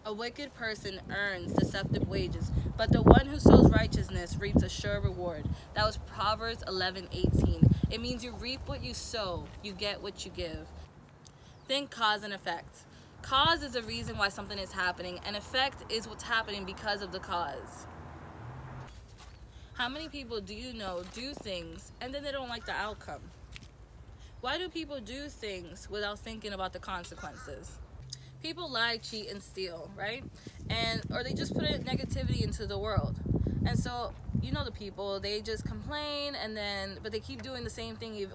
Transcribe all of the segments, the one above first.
A wicked person earns deceptive wages, but the one who sows righteousness reaps a sure reward. That was Proverbs 11:18. It means you reap what you sow, you get what you give. Think cause and effect. Cause is the reason why something is happening, and effect is what's happening because of the cause. How many people do you know do things and then they don't like the outcome? Why do people do things without thinking about the consequences? People lie, cheat, and steal, right? Or they just put negativity into the world. And so, you know, the people, they just complain, but they keep doing the same thing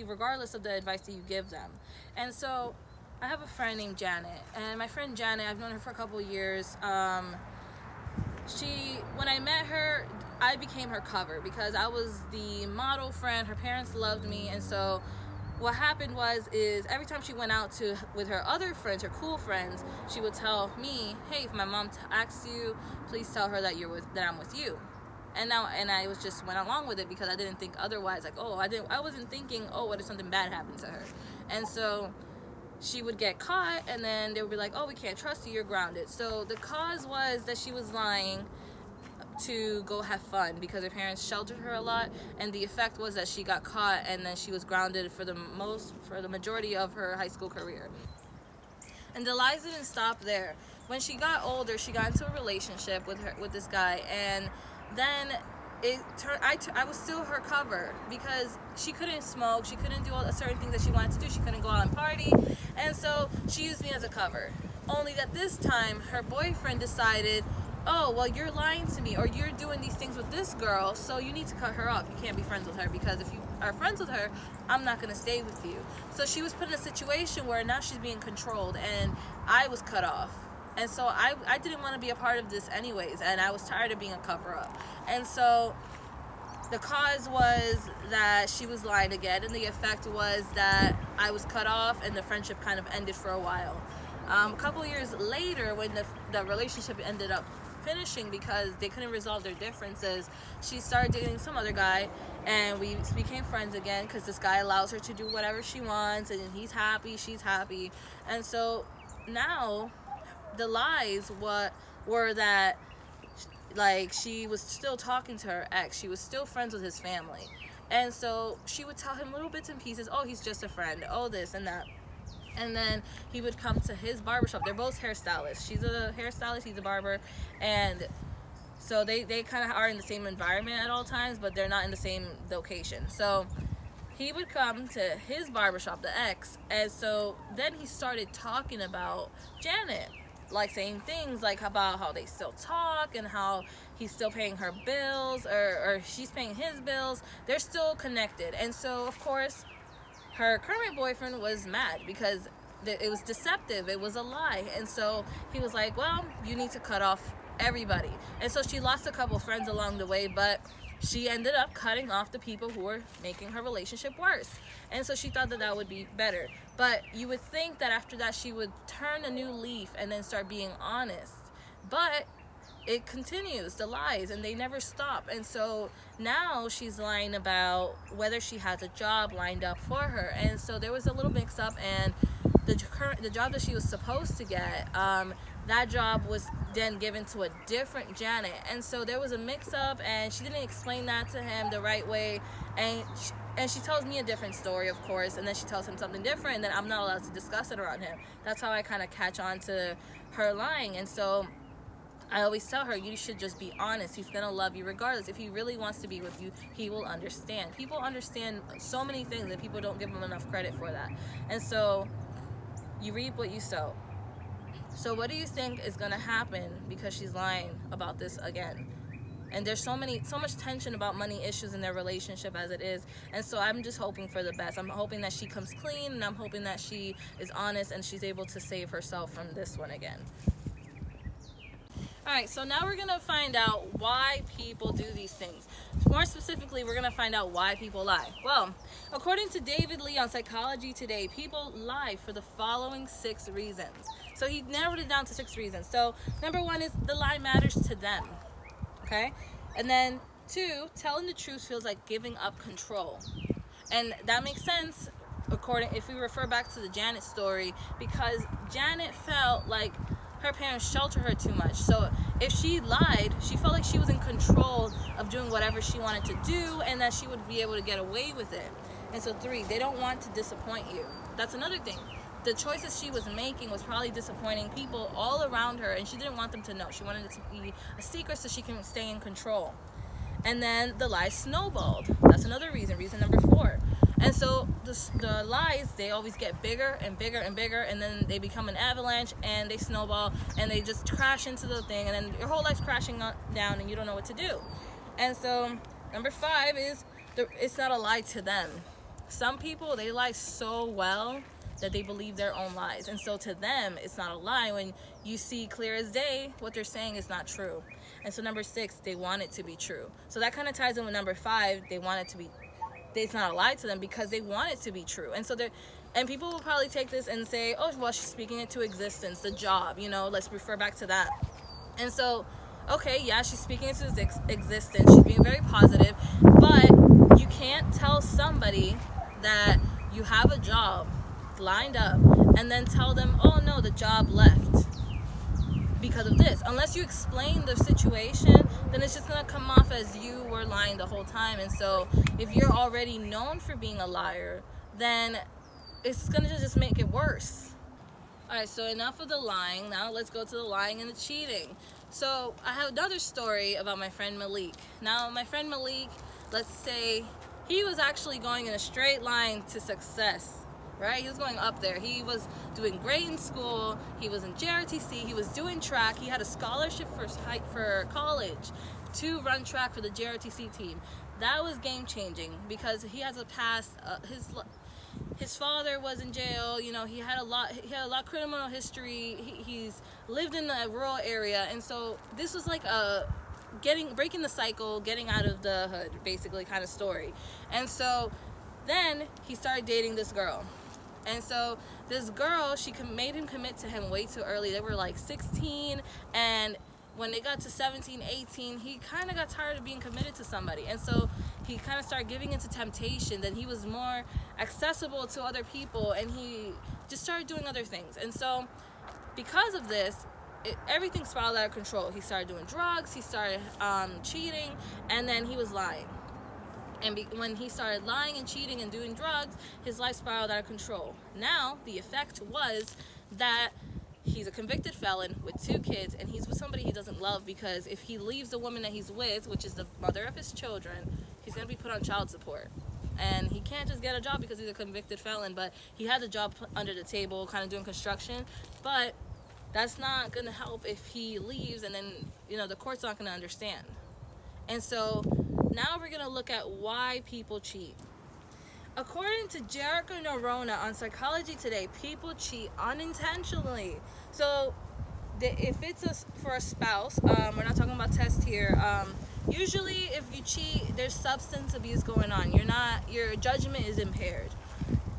regardless of the advice that you give them. And so I have a friend named Janet, and my friend Janet, I've known her for a couple of years. When I met her, I became her cover because I was the model friend. Her parents loved me, and so what happened is every time she went out with her other friends, her cool friends, she would tell me, "Hey, if my mom asks you, please tell her that I'm with you." And I went along with it because I didn't think otherwise. Like, I wasn't thinking, what if something bad happened to her? And so she would get caught, and then they would be like, "Oh, we can't trust you, you're grounded." So the cause was that she was lying to go have fun because her parents sheltered her a lot, and the effect was that she got caught, and then she was grounded for the majority of her high school career. And the lies didn't stop there. When she got older, she got into a relationship with this guy, and then I was still her cover because she couldn't smoke, she couldn't do all the certain things that she wanted to do, she couldn't go out and party, and so she used me as a cover. Only that this time her boyfriend decided, "Oh, well, you're lying to me, or you're doing these things with this girl, so you need to cut her off. You can't be friends with her, because if you are friends with her, I'm not going to stay with you." So she was put in a situation where now she's being controlled, and I was cut off. And so I didn't want to be a part of this anyways, and I was tired of being a cover-up. And so the cause was that she was lying again, and the effect was that I was cut off, and the friendship kind of ended for a while. A couple years later, when the relationship ended up finishing because they couldn't resolve their differences, she started dating some other guy, and we became friends again because this guy allows her to do whatever she wants, and he's happy, she's happy. And so now the lies were that, like, she was still talking to her ex, she was still friends with his family, and so she would tell him little bits and pieces, "Oh, he's just a friend, oh, this and that." And then he would come to his barbershop. They're both hairstylists. She's a hairstylist, he's a barber. And so they kind of are in the same environment at all times, but they're not in the same location. So he would come to his barbershop, the ex, and so then he started talking about Janet, like saying things like about how they still talk and how he's still paying her bills, or she's paying his bills. They're still connected. And so, of course, her current boyfriend was mad because it was deceptive, it was a lie. And so he was like, "Well, you need to cut off everybody." And so she lost a couple friends along the way, but she ended up cutting off the people who were making her relationship worse. And so she thought that would be better. But you would think that after that she would turn a new leaf and then start being honest. But it continues, the lies, and they never stop. And so now she's lying about whether she has a job lined up for her. And so there was a little mix up, and the job that she was supposed to get, that job was then given to a different Janet. And so there was a mix up, and she didn't explain that to him the right way, and she tells me a different story, of course, and then she tells him something different, and then I'm not allowed to discuss it around him. That's how I kind of catch on to her lying. And so I always tell her, you should just be honest. He's gonna love you regardless. If he really wants to be with you, he will understand. People understand so many things, and people don't give them enough credit for that. And so you reap what you sow. So what do you think is gonna happen because she's lying about this again? And there's so much tension about money issues in their relationship as it is. And so I'm just hoping for the best. I'm hoping that she comes clean, and I'm hoping that she is honest and she's able to save herself from this one again. Alright, so now we're going to find out why people do these things. More specifically, we're going to find out why people lie. Well, according to David Lee on Psychology Today, people lie for the following 6 reasons. So he narrowed it down to 6 reasons. So number 1 is the lie matters to them. Okay? And then 2, telling the truth feels like giving up control. And that makes sense if we refer back to the Janet story, because Janet felt like her parents shelter her too much. So if she lied, she felt like she was in control of doing whatever she wanted to do, and that she would be able to get away with it. And so 3, they don't want to disappoint you. That's another thing. The choices she was making was probably disappointing people all around her, and she didn't want them to know. She wanted it to be a secret so she can stay in control. And then the lies snowballed. That's another reason. Reason number 4. And so the lies, they always get bigger and bigger and bigger, and then they become an avalanche, and they snowball, and they just crash into the thing, and then your whole life's crashing down, and you don't know what to do. And so number 5 is it's not a lie to them. Some people, they lie so well that they believe their own lies. And so to them, it's not a lie. When you see clear as day, what they're saying is not true. And so number 6, they want it to be true. So that kind of ties in with number 5. They want it to be, it's not a lie to them because they want it to be true. And so and people will probably take this and say, oh, well, she's speaking it to existence, the job, let's refer back to that. And so, okay, yeah, she's speaking into existence. She's being very positive, but you can't tell somebody that you have a job lined up and then tell them, oh no, the job left because of this. Unless you explain the situation, then it's just going to come off as you were lying the whole time. And so if you're already known for being a liar, then it's going to just make it worse. Alright, so enough of the lying. Now let's go to the lying and the cheating. So I have another story about my friend Malik. Now my friend Malik, let's say he was actually going in a straight line to success, right? He was going up there. He was doing great in school. He was in JRTC. He was doing track. He had a scholarship for college to run track for the JRTC team. That was game changing because he has a past. His father was in jail. He had a lot of criminal history. He's lived in a rural area, and so this was like a breaking the cycle, getting out of the hood, basically, kind of story. And so then he started dating this girl. And so this girl, she made him commit to him way too early. They were like 16, and when they got to 17, 18, he kind of got tired of being committed to somebody. And so he kind of started giving into temptation. Then he was more accessible to other people, and he just started doing other things. And so because of this, everything spiraled out of control. He started doing drugs, he started cheating, and then he was lying. And when he started lying and cheating and doing drugs, his life spiraled out of control. Now, the effect was that he's a convicted felon with 2 kids, and he's with somebody he doesn't love, because if he leaves the woman that he's with, which is the mother of his children, he's going to be put on child support. And he can't just get a job because he's a convicted felon, but he had a job under the table, kind of doing construction, but that's not going to help if he leaves, and then, the court's not going to understand. And so now we're going to look at why people cheat. According to Jericho Norona on Psychology Today, people cheat unintentionally. So if it's for a spouse, we're not talking about test here. Usually if you cheat, there's substance abuse going on. Your judgment is impaired.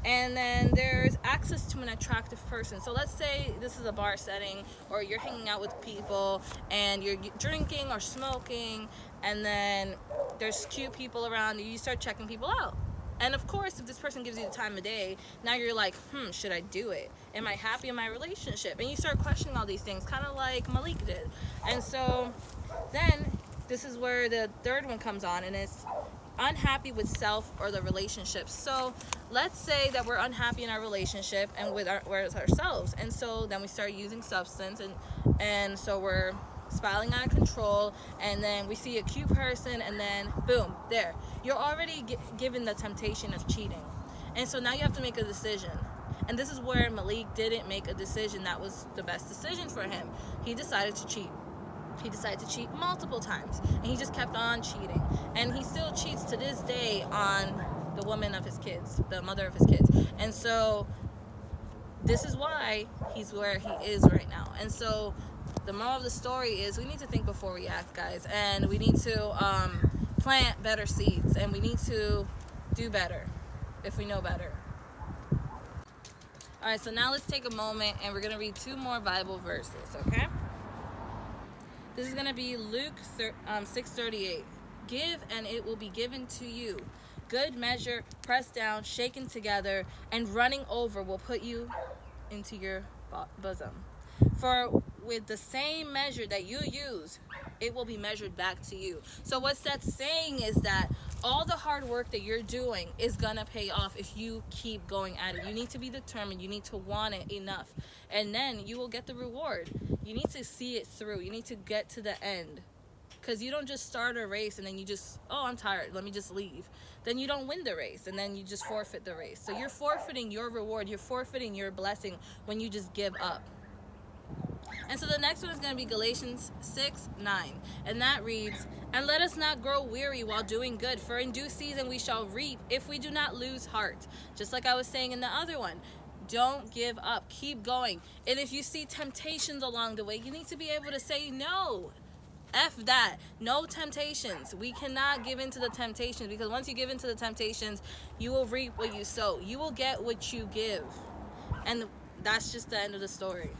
And then there's access to an attractive person. So let's say this is a bar setting, or you're hanging out with people and you're drinking or smoking, and then there's cute people around you. You start checking people out. And of course, if this person gives you the time of day, now you're like, should I do it? Am I happy in my relationship? And you start questioning all these things, kind of like Malik did. And so then this is where the third one comes on, and it's unhappy with self or the relationship. So let's say that we're unhappy in our relationship and with ourselves, and so then we start using substance, and so we're spiraling out of control, and then we see a cute person, and then boom, there you're already given the temptation of cheating. And so now you have to make a decision. And this is where Malik didn't make a decision that was the best decision for him. He decided to cheat. He decided to cheat multiple times, and he just kept on cheating. And he still cheats to this day on the woman of his kids, the mother of his kids. And so this is why he's where he is right now. And so the moral of the story is we need to think before we act, guys. And we need to plant better seeds, and we need to do better if we know better. All right, so now let's take a moment, and we're going to read 2 more Bible verses, okay? This is going to be Luke 6:38. Give, and it will be given to you. Good measure, pressed down, shaken together, and running over will put you into your bosom. For with the same measure that you use, it will be measured back to you. So what that's saying is that all the hard work that you're doing is gonna pay off if you keep going at it. You need to be determined. You need to want it enough, and then you will get the reward. You need to see it through. You need to get to the end, because you don't just start a race and then you just, oh, I'm tired, let me just leave. Then you don't win the race, and then you just forfeit the race. So you're forfeiting your reward, you're forfeiting your blessing when you just give up. And so the next one is going to be Galatians 6:9, and that reads, "And let us not grow weary while doing good, for in due season we shall reap if we do not lose heart." Just like I was saying in the other one, don't give up, keep going. And if you see temptations along the way, you need to be able to say no. F that. No temptations. We cannot give into the temptations, because once you give into the temptations, you will reap what you sow. You will get what you give. And that's just the end of the story.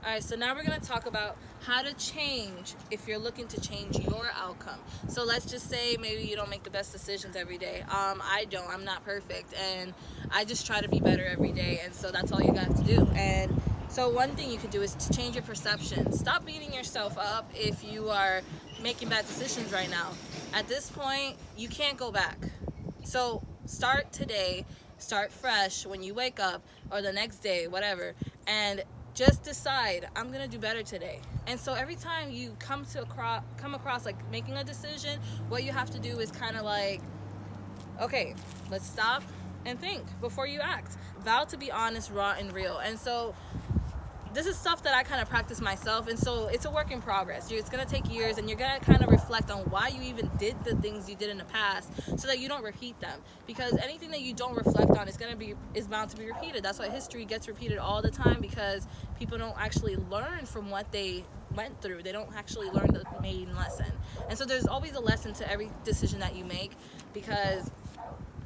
Alright, so now we're going to talk about how to change if you're looking to change your outcome. So let's just say maybe you don't make the best decisions every day. I don't. I'm not perfect. And I just try to be better every day. And so that's all you got to do. And so one thing you could do is to change your perception. Stop beating yourself up if you are making bad decisions right now. At this point, you can't go back. So start today. Start fresh when you wake up, or the next day, whatever. And just decide, I'm gonna do better today. And so every time you come across like making a decision, what you have to do is kind of like, okay, let's stop and think before you act. Vow to be honest, raw, and real. And so this is stuff that I kind of practice myself, and so it's a work in progress. It's going to take years, and you're going to kind of reflect on why you even did the things you did in the past, so that you don't repeat them. Because anything that you don't reflect on is bound to be repeated. That's why history gets repeated all the time, because people don't actually learn from what they went through. They don't actually learn the main lesson. And so there's always a lesson to every decision that you make, because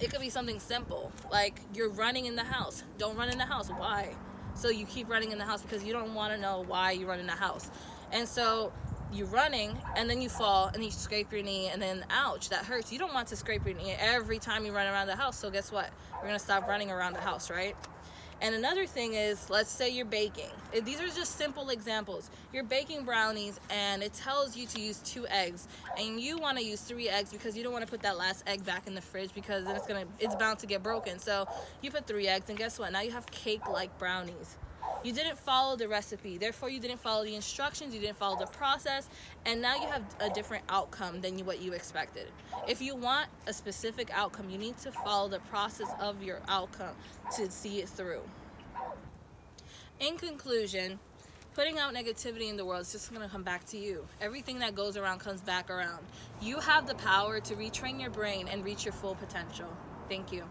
it could be something simple, like you're running in the house. Don't run in the house. Why? So you keep running in the house because you don't want to know why you run in the house. And so you're running, and then you fall, and you scrape your knee, and then ouch, that hurts. You don't want to scrape your knee every time you run around the house. So guess what? We're going to stop running around the house, right? And another thing is, let's say you're baking. These are just simple examples. You're baking brownies, and it tells you to use 2 eggs, and you want to use 3 eggs because you don't want to put that last egg back in the fridge, because then it's bound to get broken. So you put 3 eggs, and guess what? Now you have cake-like brownies. You didn't follow the recipe, therefore you didn't follow the instructions, you didn't follow the process, and now you have a different outcome than what you expected. If you want a specific outcome, you need to follow the process of your outcome to see it through. In conclusion, putting out negativity in the world is just going to come back to you. Everything that goes around comes back around. You have the power to retrain your brain and reach your full potential. Thank you.